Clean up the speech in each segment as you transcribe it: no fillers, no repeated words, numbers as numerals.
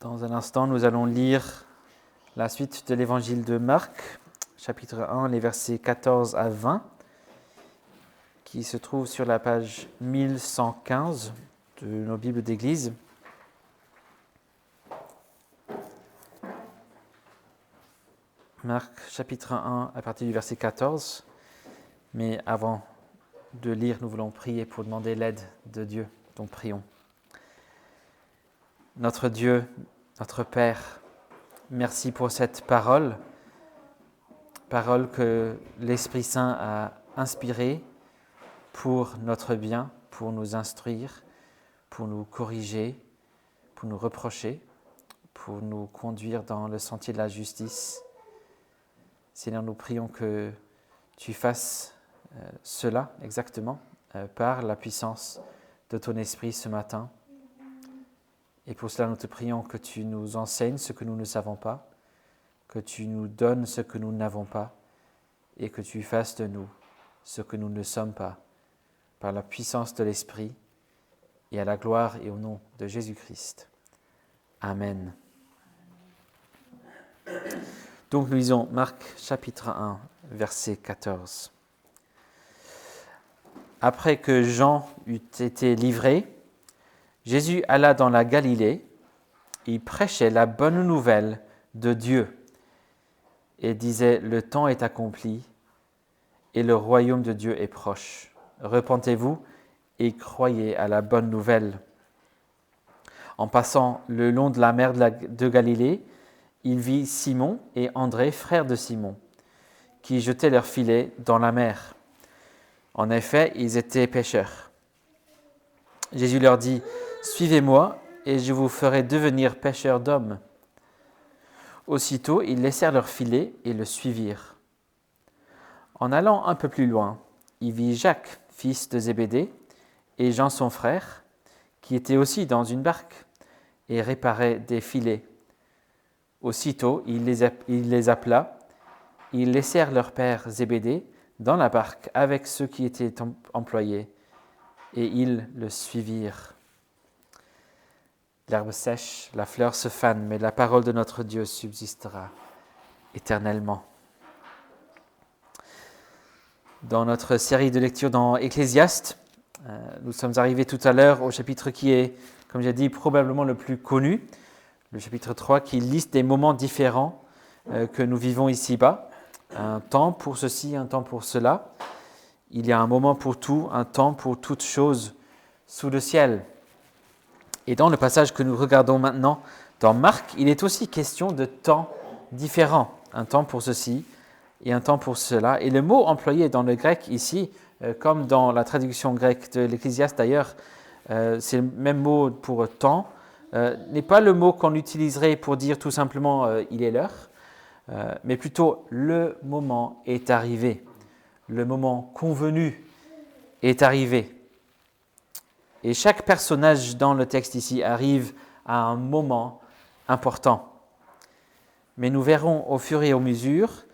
Dans un instant, nous allons lire la suite de l'évangile de Marc, chapitre 1, les versets 14 à 20, qui se trouve sur la page 1115 de nos Bibles d'Église. Marc, chapitre 1, à partir du verset 14. Mais avant de lire, nous voulons prier pour demander l'aide de Dieu. Donc prions. Notre Dieu, notre Père, merci pour cette parole que l'Esprit Saint a inspirée pour notre bien, pour nous instruire, pour nous corriger, pour nous reprocher, pour nous conduire dans le sentier de la justice. Seigneur, nous prions que tu fasses cela exactement par la puissance de ton Esprit ce matin. Et pour cela, nous te prions que tu nous enseignes ce que nous ne savons pas, que tu nous donnes ce que nous n'avons pas, et que tu fasses de nous ce que nous ne sommes pas, par la puissance de l'Esprit, et à la gloire et au nom de Jésus-Christ. Amen. Donc nous lisons Marc chapitre 1, verset 14. Après que Jean eut été livré, Jésus alla dans la Galilée, il prêchait la bonne nouvelle de Dieu et disait « Le temps est accompli et le royaume de Dieu est proche. Repentez-vous et croyez à la bonne nouvelle. » En passant le long de la mer de Galilée, il vit Simon et André, frères de Simon, qui jetaient leurs filets dans la mer. En effet, ils étaient pêcheurs. Jésus leur dit « Suivez-moi et je vous ferai devenir pêcheurs d'hommes. » Aussitôt, ils laissèrent leurs filets et le suivirent. En allant un peu plus loin, il vit Jacques, fils de Zébédée, et Jean son frère, qui étaient aussi dans une barque et réparaient des filets. Aussitôt, il les appela. Ils laissèrent leur père Zébédée dans la barque avec ceux qui étaient employés, et ils le suivirent. L'herbe sèche, la fleur se fane, mais la parole de notre Dieu subsistera éternellement. Dans notre série de lectures dans Ecclésiaste, nous sommes arrivés tout à l'heure au chapitre qui est, comme j'ai dit, probablement le plus connu, le chapitre 3, qui liste des moments différents que nous vivons ici-bas. Un temps pour ceci, un temps pour cela. Il y a un moment pour tout, un temps pour toutes choses sous le ciel. Et dans le passage que nous regardons maintenant, dans Marc, il est aussi question de temps différents. Un temps pour ceci et un temps pour cela. Et le mot employé dans le grec ici, comme dans la traduction grecque de l'Ecclésiaste d'ailleurs, c'est le même mot pour temps, n'est pas le mot qu'on utiliserait pour dire tout simplement « il est l'heure », mais plutôt « le moment est arrivé ». Le moment convenu est arrivé. Et chaque personnage dans le texte ici arrive à un moment important. Mais nous verrons au fur et à mesure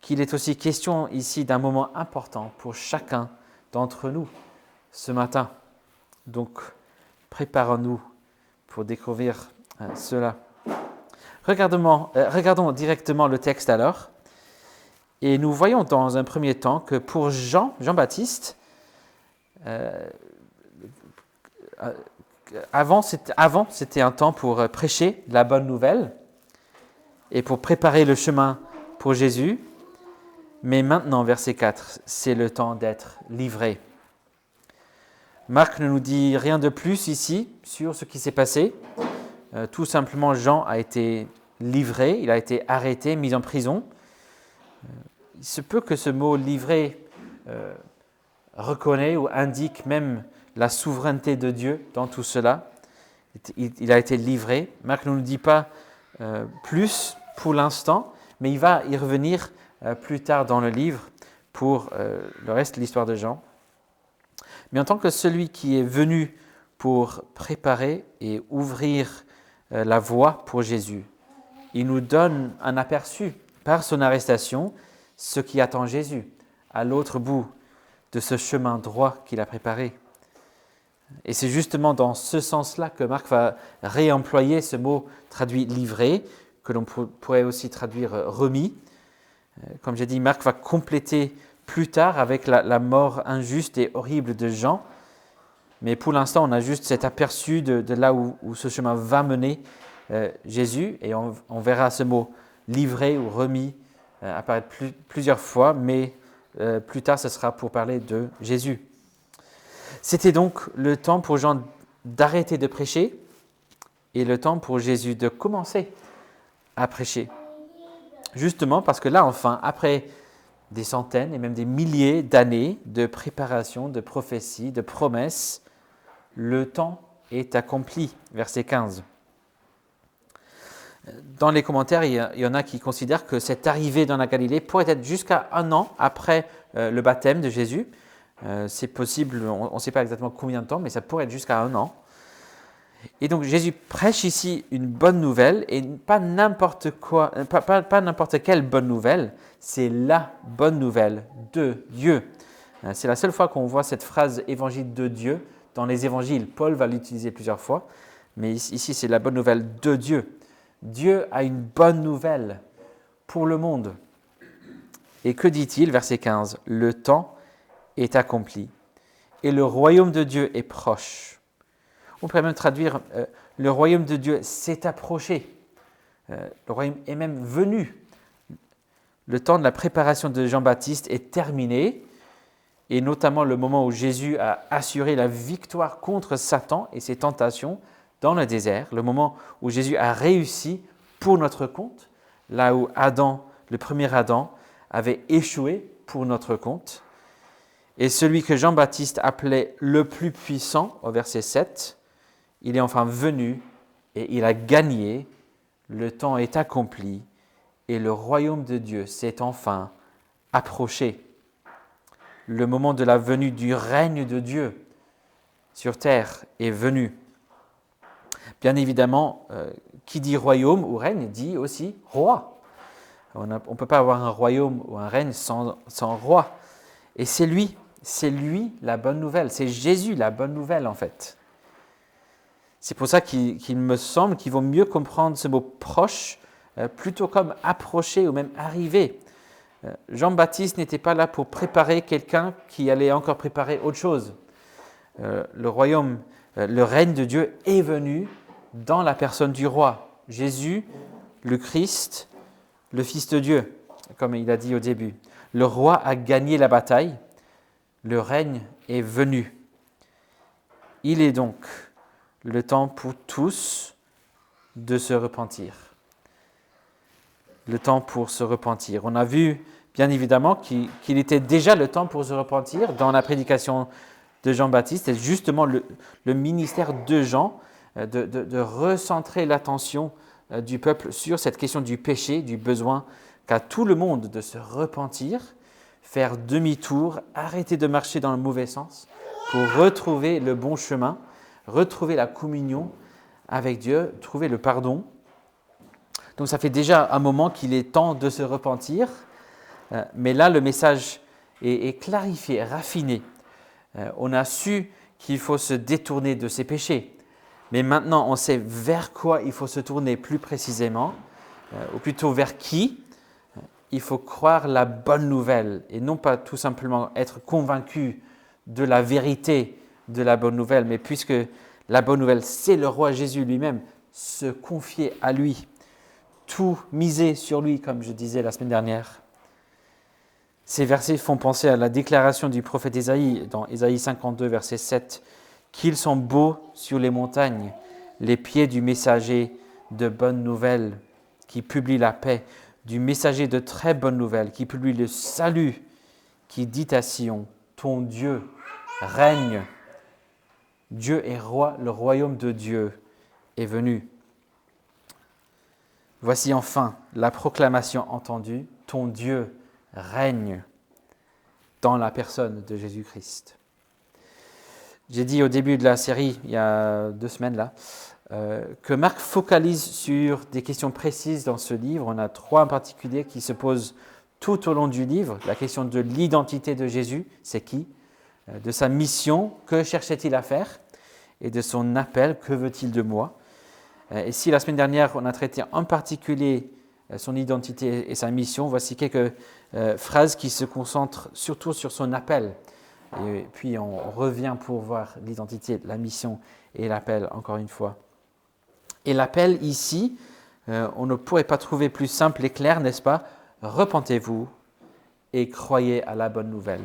qu'il est aussi question ici d'un moment important pour chacun d'entre nous ce matin. Donc, préparons-nous pour découvrir cela. Regardons directement le texte alors. Et nous voyons dans un premier temps que pour Jean-Baptiste, avant c'était un temps pour prêcher la bonne nouvelle et pour préparer le chemin pour Jésus. Mais maintenant, verset 4, c'est le temps d'être livré. Marc ne nous dit rien de plus ici sur ce qui s'est passé. Tout simplement, Jean a été livré, il a été arrêté, mis en prison. Il se peut que ce mot « livré » reconnaît ou indique même la souveraineté de Dieu dans tout cela. Il a été livré. Marc ne nous dit pas plus pour l'instant, mais il va y revenir plus tard dans le livre pour le reste de l'histoire de Jean. Mais en tant que celui qui est venu pour préparer et ouvrir la voie pour Jésus, il nous donne un aperçu par son arrestation ce qui attend Jésus à l'autre bout de ce chemin droit qu'il a préparé. Et c'est justement dans ce sens-là que Marc va réemployer ce mot traduit livré, que l'on pourrait aussi traduire remis. Comme j'ai dit, Marc va compléter plus tard avec la mort injuste et horrible de Jean. Mais pour l'instant, on a juste cet aperçu de là où ce chemin va mener Jésus. Et on verra ce mot livré ou remis apparaître plusieurs fois, mais plus tard, ce sera pour parler de Jésus. C'était donc le temps pour Jean d'arrêter de prêcher et le temps pour Jésus de commencer à prêcher. Justement parce que là, enfin, après des centaines et même des milliers d'années de préparation, de prophétie, de promesses, le temps est accompli. Verset 15. Dans les commentaires, il y en a qui considèrent que cette arrivée dans la Galilée pourrait être jusqu'à 1 an après le baptême de Jésus. C'est possible, on ne sait pas exactement combien de temps, mais ça pourrait être jusqu'à 1 an. Et donc Jésus prêche ici une bonne nouvelle, et pas n'importe quoi, pas n'importe quelle bonne nouvelle, c'est la bonne nouvelle de Dieu. C'est la seule fois qu'on voit cette phrase « évangile de Dieu » dans les évangiles. Paul va l'utiliser plusieurs fois, mais ici c'est la bonne nouvelle de Dieu. Dieu a une bonne nouvelle pour le monde. Et que dit-il, verset 15 ? Le temps est accompli et le royaume de Dieu est proche. On pourrait même traduire le royaume de Dieu s'est approché. Le royaume est même venu. Le temps de la préparation de Jean-Baptiste est terminé, et notamment le moment où Jésus a assuré la victoire contre Satan et ses tentations dans le désert, le moment où Jésus a réussi pour notre compte, là où Adam, le premier Adam, avait échoué pour notre compte. Et celui que Jean-Baptiste appelait le plus puissant, au verset 7, il est enfin venu et il a gagné, le temps est accompli et le royaume de Dieu s'est enfin approché. Le moment de la venue du règne de Dieu sur terre est venu. Bien évidemment, qui dit royaume ou règne dit aussi roi. On ne peut pas avoir un royaume ou un règne sans roi. Et c'est lui la bonne nouvelle. C'est Jésus la bonne nouvelle en fait. C'est pour ça qu'il me semble qu'il vaut mieux comprendre ce mot proche plutôt comme approcher ou même arriver. Jean-Baptiste n'était pas là pour préparer quelqu'un qui allait encore préparer autre chose. Le royaume, le règne de Dieu est venu dans la personne du roi. Jésus, le Christ, le Fils de Dieu, comme il a dit au début. Le roi a gagné la bataille, le règne est venu. Il est donc le temps pour tous de se repentir. Le temps pour se repentir. On a vu, bien évidemment, qu'il était déjà le temps pour se repentir dans la prédication de Jean-Baptiste. C'est justement le ministère de Jean de recentrer l'attention du peuple sur cette question du péché, du besoin qu'a tout le monde de se repentir, faire demi-tour, arrêter de marcher dans le mauvais sens pour retrouver le bon chemin, retrouver la communion avec Dieu, trouver le pardon. Donc ça fait déjà un moment qu'il est temps de se repentir, mais là le message est clarifié, raffiné. On a su qu'il faut se détourner de ses péchés, mais maintenant on sait vers quoi il faut se tourner plus précisément, ou plutôt vers qui. Il faut croire la bonne nouvelle et non pas tout simplement être convaincu de la vérité de la bonne nouvelle, mais puisque la bonne nouvelle c'est le roi Jésus lui-même, se confier à lui. Tout miser sur lui, comme je disais la semaine dernière. Ces versets font penser à la déclaration du prophète Ésaïe, dans Ésaïe 52, verset 7, « Qu'ils sont beaux sur les montagnes, les pieds du messager de bonnes nouvelles, qui publie la paix, du messager de très bonnes nouvelles, qui publie le salut, qui dit à Sion, ton Dieu règne. Dieu est roi, le royaume de Dieu est venu. » Voici enfin la proclamation entendue, ton Dieu règne dans la personne de Jésus-Christ. J'ai dit au début de la série, il y a 2 semaines là, que Marc focalise sur des questions précises dans ce livre. On a 3 en particulier qui se posent tout au long du livre. La question de l'identité de Jésus, c'est qui ? De sa mission, que cherchait-il à faire ? et de son appel. Que veut-il de moi? Et si la semaine dernière, on a traité en particulier son identité et sa mission, voici quelques phrases qui se concentrent surtout sur son appel. Et puis on revient pour voir l'identité, la mission et l'appel encore une fois. Et l'appel ici, on ne pourrait pas trouver plus simple et clair, n'est-ce pas? Repentez-vous et croyez à la bonne nouvelle.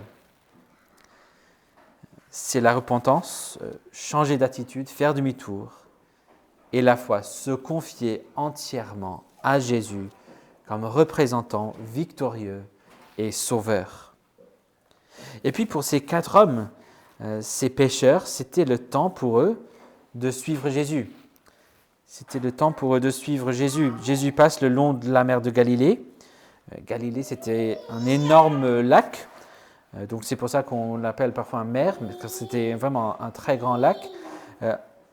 C'est la repentance, changer d'attitude, faire demi-tour, et la foi, se confier entièrement à Jésus comme représentant victorieux et sauveur. Et puis pour ces 4 hommes, ces pécheurs, c'était le temps pour eux de suivre Jésus. C'était le temps pour eux de suivre Jésus. Jésus passe le long de la mer de Galilée. Galilée, c'était un énorme lac. Donc c'est pour ça qu'on l'appelle parfois un mer, parce que c'était vraiment un très grand lac,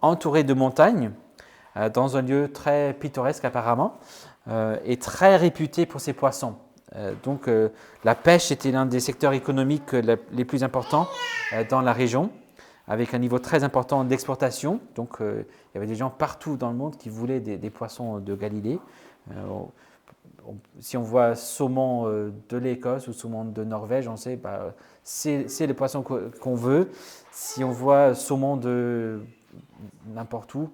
entouré de montagnes, dans un lieu très pittoresque apparemment, et très réputé pour ses poissons. Donc la pêche était l'un des secteurs économiques les plus importants dans la région, avec un niveau très important d'exportation. Donc il y avait des gens partout dans le monde qui voulaient des poissons de Galilée. Si on voit saumon de l'Écosse ou saumon de Norvège, on sait c'est le poisson qu'on veut. Si on voit saumon de n'importe où,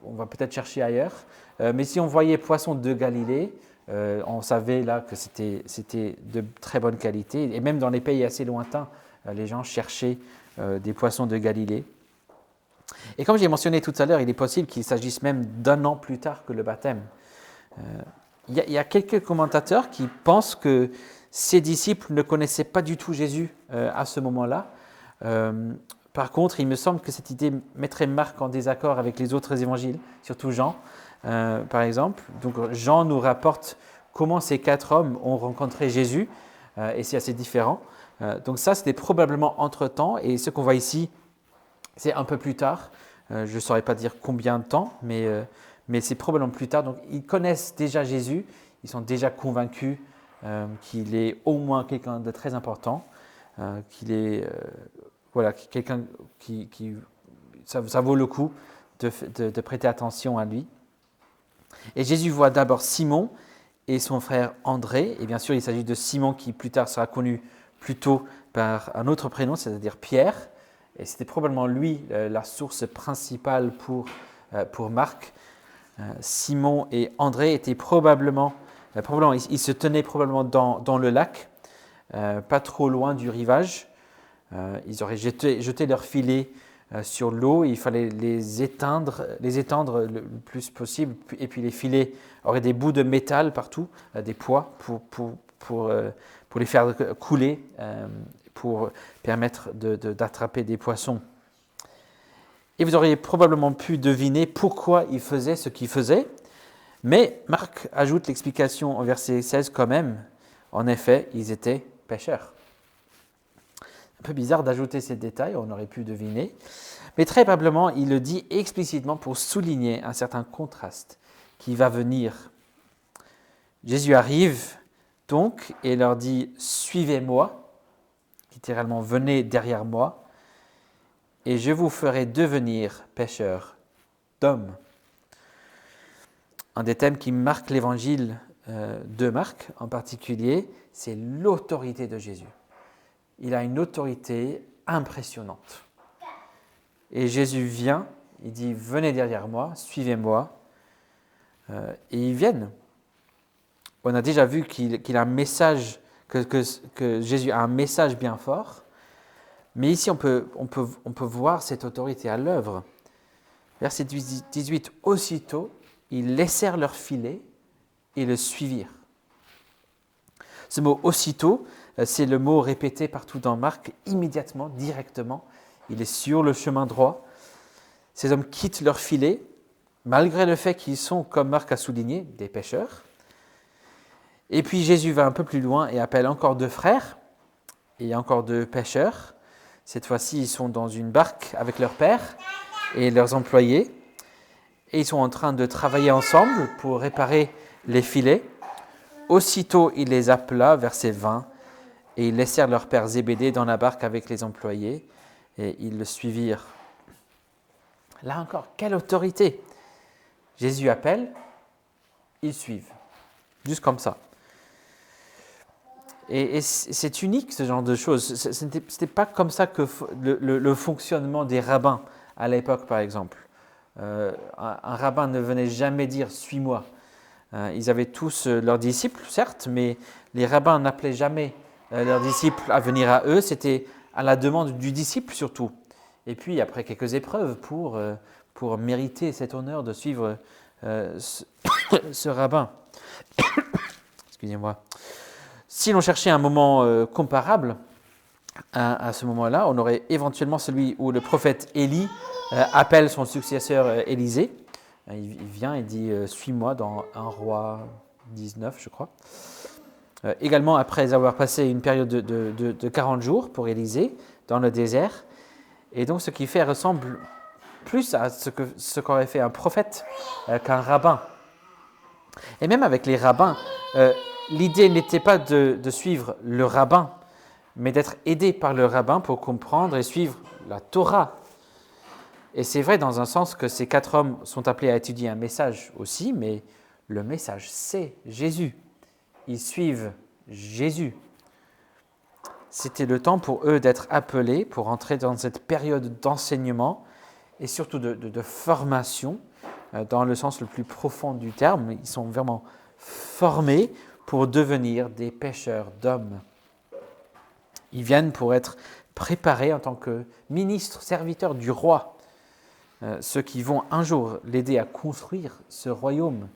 on va peut-être chercher ailleurs. Mais si on voyait poisson de Galilée, on savait là que c'était de très bonne qualité. Et même dans les pays assez lointains, les gens cherchaient des poissons de Galilée. Et comme j'ai mentionné tout à l'heure, il est possible qu'il s'agisse même d'1 an plus tard que le baptême. Il y a quelques commentateurs qui pensent que ces disciples ne connaissaient pas du tout Jésus à ce moment-là. Par contre, il me semble que cette idée mettrait Marc en désaccord avec les autres évangiles, surtout Jean, par exemple. Donc Jean nous rapporte comment ces 4 hommes ont rencontré Jésus, et c'est assez différent. Donc ça, c'était probablement entre-temps, et ce qu'on voit ici, c'est un peu plus tard. Je ne saurais pas dire combien de temps, mais c'est probablement plus tard. Donc ils connaissent déjà Jésus, ils sont déjà convaincus qu'il est au moins quelqu'un de très important, qu'il est quelqu'un qui ça vaut le coup de prêter attention à lui. Et Jésus voit d'abord Simon et son frère André, et bien sûr il s'agit de Simon qui plus tard sera connu plutôt par un autre prénom, c'est-à-dire Pierre, et c'était probablement lui la source principale pour Marc. Simon et André étaient probablement ils se tenaient probablement dans le lac, pas trop loin du rivage. Ils auraient jeté leurs filets sur l'eau, il fallait les étendre le plus possible, et puis les filets auraient des bouts de métal partout, des poids pour les faire couler, pour permettre d'attraper des poissons. Et vous auriez probablement pu deviner pourquoi ils faisaient ce qu'ils faisaient, mais Marc ajoute l'explication au verset 16 quand même. En effet, ils étaient pêcheurs. Un peu bizarre d'ajouter ces détails, on aurait pu deviner. Mais très probablement, il le dit explicitement pour souligner un certain contraste qui va venir. Jésus arrive donc et leur dit « Suivez-moi », littéralement « Venez derrière moi, et je vous ferai devenir pêcheurs d'hommes ». Un des thèmes qui marque l'évangile de Marc en particulier, c'est l'autorité de Jésus. Il a une autorité impressionnante. Et Jésus vient, il dit « Venez derrière moi, suivez-moi ». Et ils viennent. On a déjà vu qu'il a un message, que Jésus a un message bien fort. Mais ici, on peut voir cette autorité à l'œuvre. Verset 18, « Aussitôt, ils laissèrent leur filet et le suivirent ». Ce mot « aussitôt », c'est le mot répété partout dans Marc, immédiatement, directement. Il est sur le chemin droit. Ces hommes quittent leur filet, malgré le fait qu'ils sont, comme Marc a souligné, des pêcheurs. Et puis Jésus va un peu plus loin et appelle encore 2 frères et encore 2 pêcheurs. Cette fois-ci, ils sont dans une barque avec leur père et leurs employés. Et ils sont en train de travailler ensemble pour réparer les filets. Aussitôt, il les appela, verset 20, et ils laissèrent leur père Zébédée dans la barque avec les employés, et ils le suivirent. Là encore, quelle autorité! Jésus appelle, ils suivent. Juste comme ça. Et c'est unique ce genre de choses. Ce n'était pas comme ça que le fonctionnement des rabbins à l'époque, par exemple. Un rabbin ne venait jamais dire « suis-moi ». Ils avaient tous leurs disciples, certes, mais les rabbins n'appelaient jamais leurs disciples à venir à eux. C'était à la demande du disciple surtout. Et puis après quelques épreuves pour mériter cet honneur de suivre ce rabbin. Excusez-moi. Si l'on cherchait un moment comparable à ce moment-là, on aurait éventuellement celui où le prophète Élie appelle son successeur Élisée. Il vient et dit « Suis-moi » dans 1 Roi 19, je crois. Également, après avoir passé une période de 40 jours pour Élisée dans le désert. Et donc, ce qu'il fait ressemble plus à ce qu'aurait fait un prophète qu'un rabbin. Et même avec les rabbins, l'idée n'était pas de suivre le rabbin, mais d'être aidé par le rabbin pour comprendre et suivre la Torah. Et c'est vrai dans un sens que ces 4 hommes sont appelés à étudier un message aussi, mais le message, c'est Jésus. Ils suivent Jésus. C'était le temps pour eux d'être appelés pour entrer dans cette période d'enseignement et surtout de formation, dans le sens le plus profond du terme. Ils sont vraiment formés pour devenir des pêcheurs d'hommes. Ils viennent pour être préparés en tant que ministres, serviteurs du roi, ceux qui vont un jour l'aider à construire ce royaume.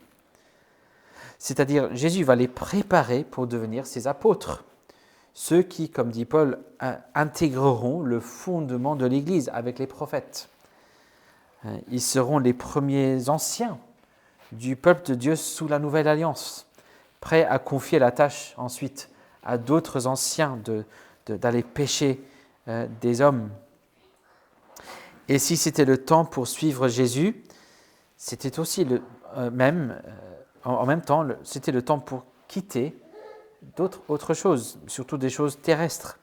C'est-à-dire, Jésus va les préparer pour devenir ses apôtres, ceux qui, comme dit Paul, intégreront le fondement de l'Église avec les prophètes. Ils seront les premiers anciens du peuple de Dieu sous la nouvelle alliance, prêts à confier la tâche ensuite à d'autres anciens d'aller pêcher des hommes. Et si c'était le temps pour suivre Jésus, c'était aussi en même temps, c'était le temps pour quitter autre chose, surtout des choses terrestres.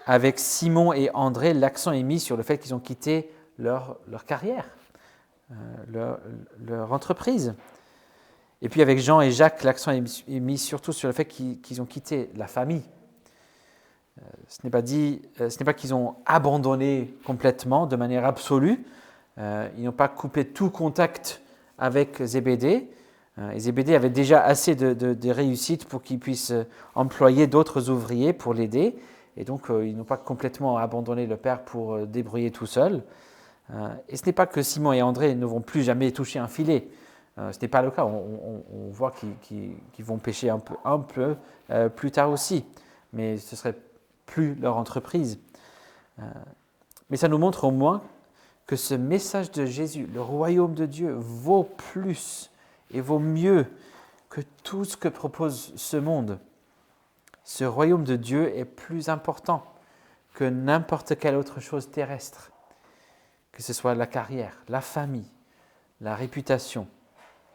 Avec Simon et André, l'accent est mis sur le fait qu'ils ont quitté leur carrière, leur entreprise. Et puis avec Jean et Jacques, l'accent est mis surtout sur le fait qu'ils ont quitté la famille. Ce n'est pas qu'ils ont abandonné complètement, de manière absolue. Ils n'ont pas coupé tout contact avec Zébédée. Et Zébédée avait déjà assez de réussite pour qu'il puisse employer d'autres ouvriers pour l'aider. Et donc, ils n'ont pas complètement abandonné le père pour débrouiller tout seul. Et ce n'est pas que Simon et André ne vont plus jamais toucher un filet. Ce n'est pas le cas. On voit qu'ils vont pêcher un peu plus tard aussi. Mais ce serait plus leur entreprise. Mais ça nous montre au moins que ce message de Jésus, le royaume de Dieu, vaut plus et vaut mieux que tout ce que propose ce monde. Ce royaume de Dieu est plus important que n'importe quelle autre chose terrestre, que ce soit la carrière, la famille, la réputation,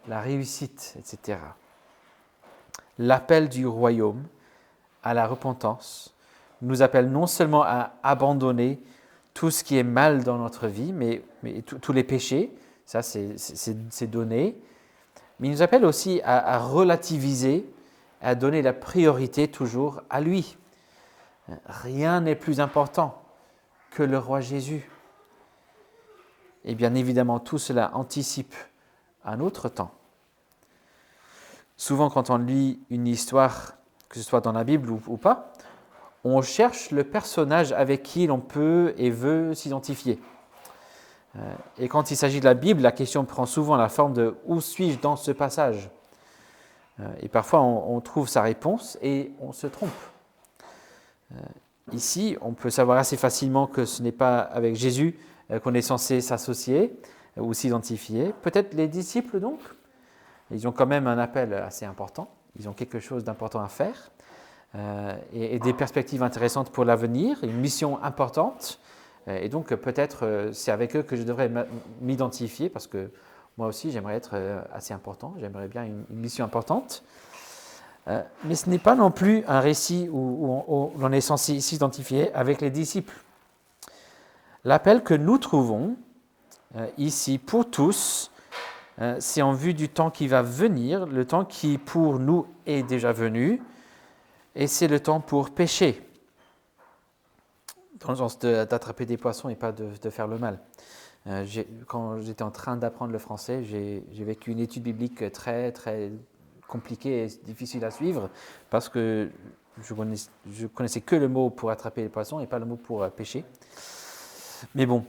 la réussite, etc. L'appel du royaume à la repentance nous appelle non seulement à abandonner tout ce qui est mal dans notre vie, mais tous les péchés, ça c'est donné, mais il nous appelle aussi à relativiser, à donner la priorité toujours à lui. Rien n'est plus important que le roi Jésus. Et bien évidemment, tout cela anticipe un autre temps. Souvent, quand on lit une histoire, que ce soit dans la Bible ou pas, on cherche le personnage avec qui l'on peut et veut s'identifier. Et quand il s'agit de la Bible, la question prend souvent la forme de « où suis-je dans ce passage ?» Et parfois, on trouve sa réponse et on se trompe. Ici, on peut savoir assez facilement que ce n'est pas avec Jésus qu'on est censé s'associer ou s'identifier. Peut-être les disciples, donc. Ils ont quand même un appel assez important. Ils ont quelque chose d'important à faire. Et des perspectives intéressantes pour l'avenir, une mission importante. Et donc peut-être c'est avec eux que je devrais m'identifier parce que moi aussi j'aimerais être assez important, j'aimerais bien une mission importante. Mais ce n'est pas non plus un récit où l'on est censé s'identifier avec les disciples. L'appel que nous trouvons ici pour tous, c'est en vue du temps qui va venir, le temps qui pour nous est déjà venu, et c'est le temps pour pécher, dans le sens d'attraper des poissons et pas de faire le mal. Quand j'étais en train d'apprendre le français, j'ai vécu une étude biblique très, très compliquée et difficile à suivre, parce que je connaissais que le mot pour attraper les poissons et pas le mot pour pêcher. Mais bon,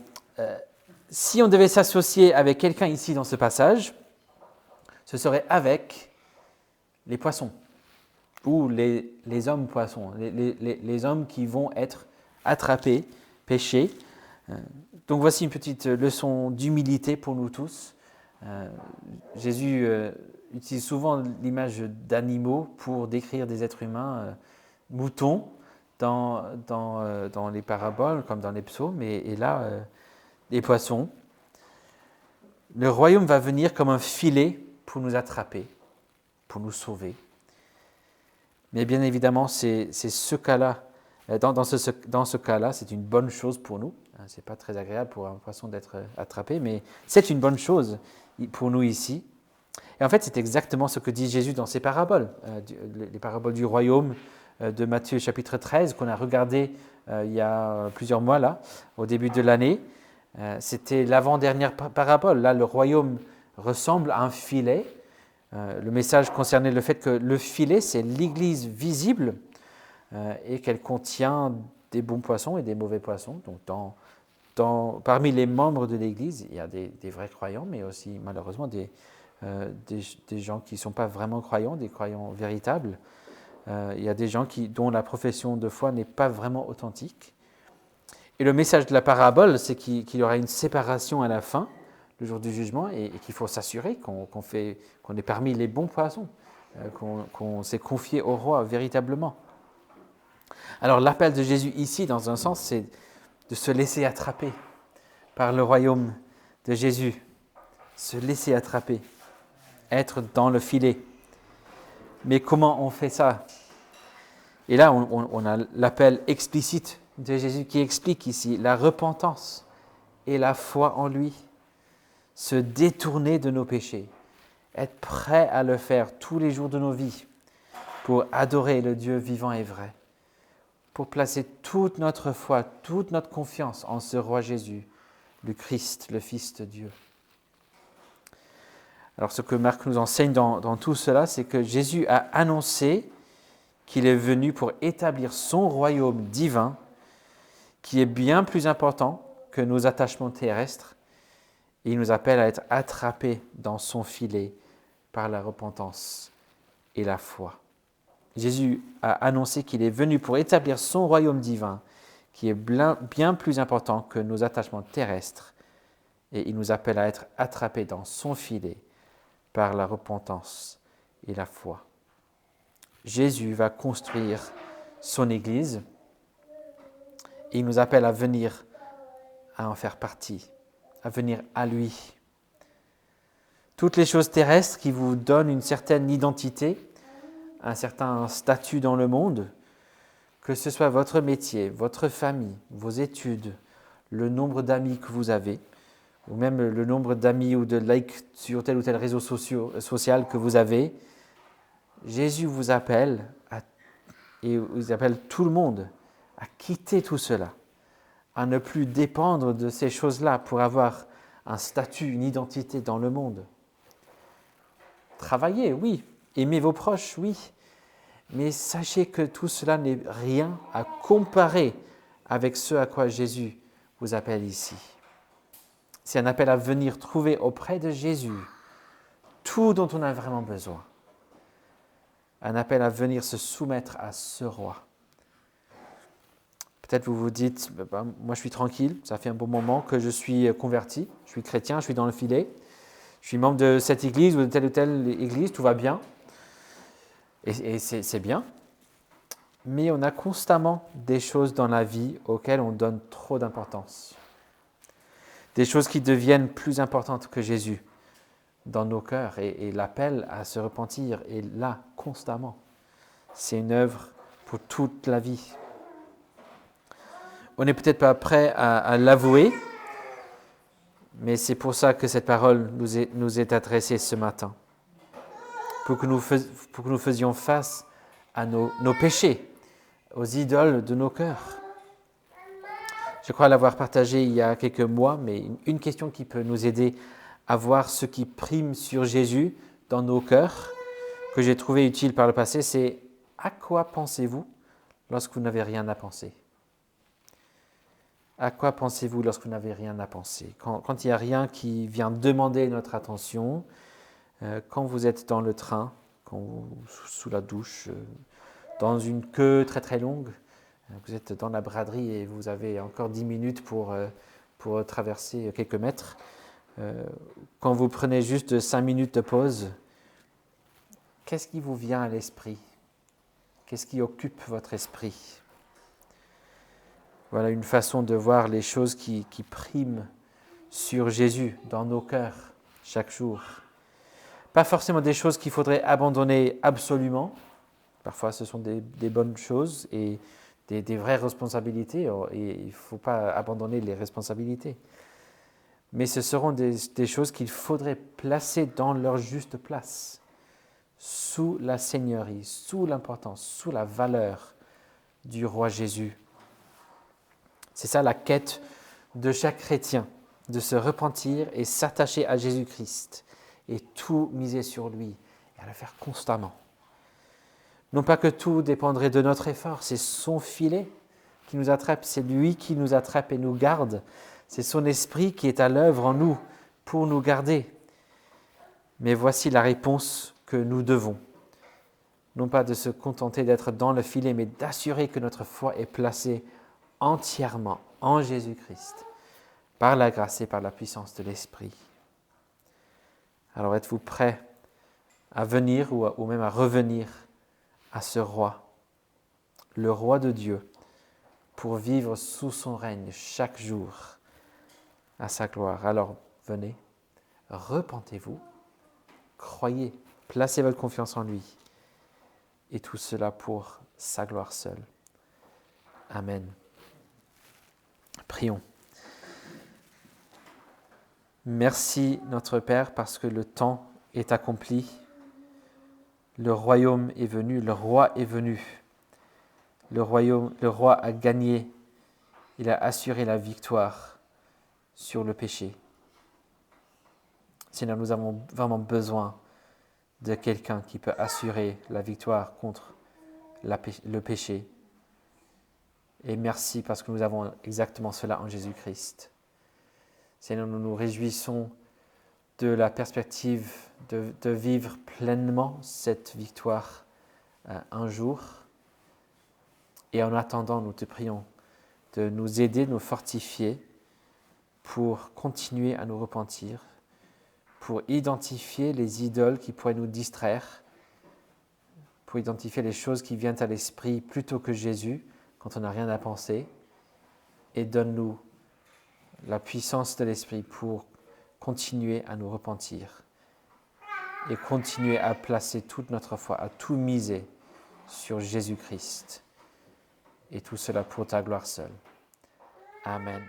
si on devait s'associer avec quelqu'un ici dans ce passage, ce serait avec les poissons, ou les hommes poissons, les hommes qui vont être attrapés, pêchés. Donc voici une petite leçon d'humilité pour nous tous. Jésus utilise souvent l'image d'animaux pour décrire des êtres humains, moutons, dans les paraboles, comme dans les psaumes, et là, les poissons. Le royaume va venir comme un filet pour nous attraper, pour nous sauver. Mais bien évidemment, c'est ce cas-là. Dans ce cas-là, c'est une bonne chose pour nous. Ce n'est pas très agréable pour un poisson d'être attrapé, mais c'est une bonne chose pour nous ici. Et en fait, c'est exactement ce que dit Jésus dans ses paraboles, les paraboles du royaume de Matthieu chapitre 13, qu'on a regardé il y a plusieurs mois, là, au début de l'année. C'était l'avant-dernière parabole. Là, le royaume ressemble à un filet. Le message concernait le fait que le filet, c'est l'Église visible et qu'elle contient des bons poissons et des mauvais poissons. Donc, parmi les membres de l'Église, il y a des vrais croyants, mais aussi malheureusement des gens qui ne sont pas vraiment croyants, des croyants véritables. Il y a des gens dont la profession de foi n'est pas vraiment authentique. Et le message de la parabole, c'est qu'il y aura une séparation à la fin, le jour du jugement, et qu'il faut s'assurer qu'on est parmi les bons poissons, qu'on s'est confié au roi véritablement. Alors l'appel de Jésus ici, dans un sens, c'est de se laisser attraper par le royaume de Jésus, se laisser attraper, être dans le filet. Mais comment on fait ça? Et là, on a l'appel explicite de Jésus qui explique ici la repentance et la foi en lui, se détourner de nos péchés, être prêt à le faire tous les jours de nos vies pour adorer le Dieu vivant et vrai, pour placer toute notre foi, toute notre confiance en ce roi Jésus, le Christ, le Fils de Dieu. Alors ce que Marc nous enseigne dans tout cela, c'est que Jésus a annoncé qu'il est venu pour établir son royaume divin, qui est bien plus important que nos attachements terrestres, et il nous appelle à être attrapés dans son filet par la repentance et la foi. Jésus a annoncé qu'il est venu pour établir son royaume divin, qui est bien plus important que nos attachements terrestres, et il nous appelle à être attrapés dans son filet par la repentance et la foi. Jésus va construire son Église et il nous appelle à venir à en faire partie, à venir à lui. Toutes les choses terrestres qui vous donnent une certaine identité, un certain statut dans le monde, que ce soit votre métier, votre famille, vos études, le nombre d'amis que vous avez, ou même le nombre d'amis ou de likes sur tel ou tel réseau social que vous avez, Jésus vous appelle, et vous appelle tout le monde à quitter tout cela, à ne plus dépendre de ces choses-là pour avoir un statut, une identité dans le monde. Travaillez, oui. Aimez vos proches, oui. Mais sachez que tout cela n'est rien à comparer avec ce à quoi Jésus vous appelle ici. C'est un appel à venir trouver auprès de Jésus tout dont on a vraiment besoin. Un appel à venir se soumettre à ce roi. Peut-être vous vous dites, moi je suis tranquille, ça fait un bon moment que je suis converti, je suis chrétien, je suis dans le filet, je suis membre de cette église ou de telle église, tout va bien. Et c'est bien. Mais on a constamment des choses dans la vie auxquelles on donne trop d'importance. Des choses qui deviennent plus importantes que Jésus dans nos cœurs. Et l'appel à se repentir est là, constamment. C'est une œuvre pour toute la vie. On n'est peut-être pas prêt à l'avouer, Mais c'est pour ça que cette parole nous est adressée ce matin. Pour que nous faisions face à nos péchés, aux idoles de nos cœurs. Je crois l'avoir partagé il y a quelques mois, mais une question qui peut nous aider à voir ce qui prime sur Jésus dans nos cœurs, que j'ai trouvé utile par le passé, c'est « À quoi pensez-vous lorsque vous n'avez rien à penser ?» À quoi pensez-vous lorsque vous n'avez rien à penser ? Quand il n'y a rien qui vient demander notre attention, quand vous êtes dans le train, sous la douche, dans une queue très très longue, vous êtes dans la braderie et vous avez encore 10 minutes pour traverser quelques mètres. Quand vous prenez juste 5 minutes de pause, qu'est-ce qui vous vient à l'esprit ? Qu'est-ce qui occupe votre esprit ? Voilà une façon de voir les choses qui priment sur Jésus dans nos cœurs chaque jour. Pas forcément des choses qu'il faudrait abandonner absolument. Parfois, ce sont des bonnes choses et des vraies responsabilités. Et il ne faut pas abandonner les responsabilités. Mais ce seront des choses qu'il faudrait placer dans leur juste place, sous la seigneurie, sous l'importance, sous la valeur du roi Jésus. C'est ça la quête de chaque chrétien, de se repentir et s'attacher à Jésus-Christ et tout miser sur lui et à le faire constamment. Non pas que tout dépendrait de notre effort, c'est son filet qui nous attrape, c'est lui qui nous attrape et nous garde. C'est son esprit qui est à l'œuvre en nous pour nous garder. Mais voici la réponse que nous devons. Non pas de se contenter d'être dans le filet, mais d'assurer que notre foi est placée entièrement en Jésus-Christ, par la grâce et par la puissance de l'Esprit. Alors êtes-vous prêts à venir ou même à revenir à ce roi, le roi de Dieu, pour vivre sous son règne chaque jour à sa gloire? Alors venez, repentez-vous, croyez, placez votre confiance en lui, et tout cela pour sa gloire seule. Amen. Prions. Merci notre Père parce que le temps est accompli, le royaume est venu, le roi est venu, le roi a gagné, il a assuré la victoire sur le péché. Seigneur, nous avons vraiment besoin de quelqu'un qui peut assurer la victoire contre le péché. Et merci parce que nous avons exactement cela en Jésus-Christ. Seigneur, nous nous réjouissons de la perspective de vivre pleinement cette victoire un jour. Et en attendant, nous te prions de nous aider, de nous fortifier pour continuer à nous repentir, pour identifier les idoles qui pourraient nous distraire, pour identifier les choses qui viennent à l'esprit plutôt que Jésus, quand on n'a rien à penser, et donne-nous la puissance de l'Esprit pour continuer à nous repentir et continuer à placer toute notre foi, à tout miser sur Jésus-Christ. Et tout cela pour ta gloire seule. Amen.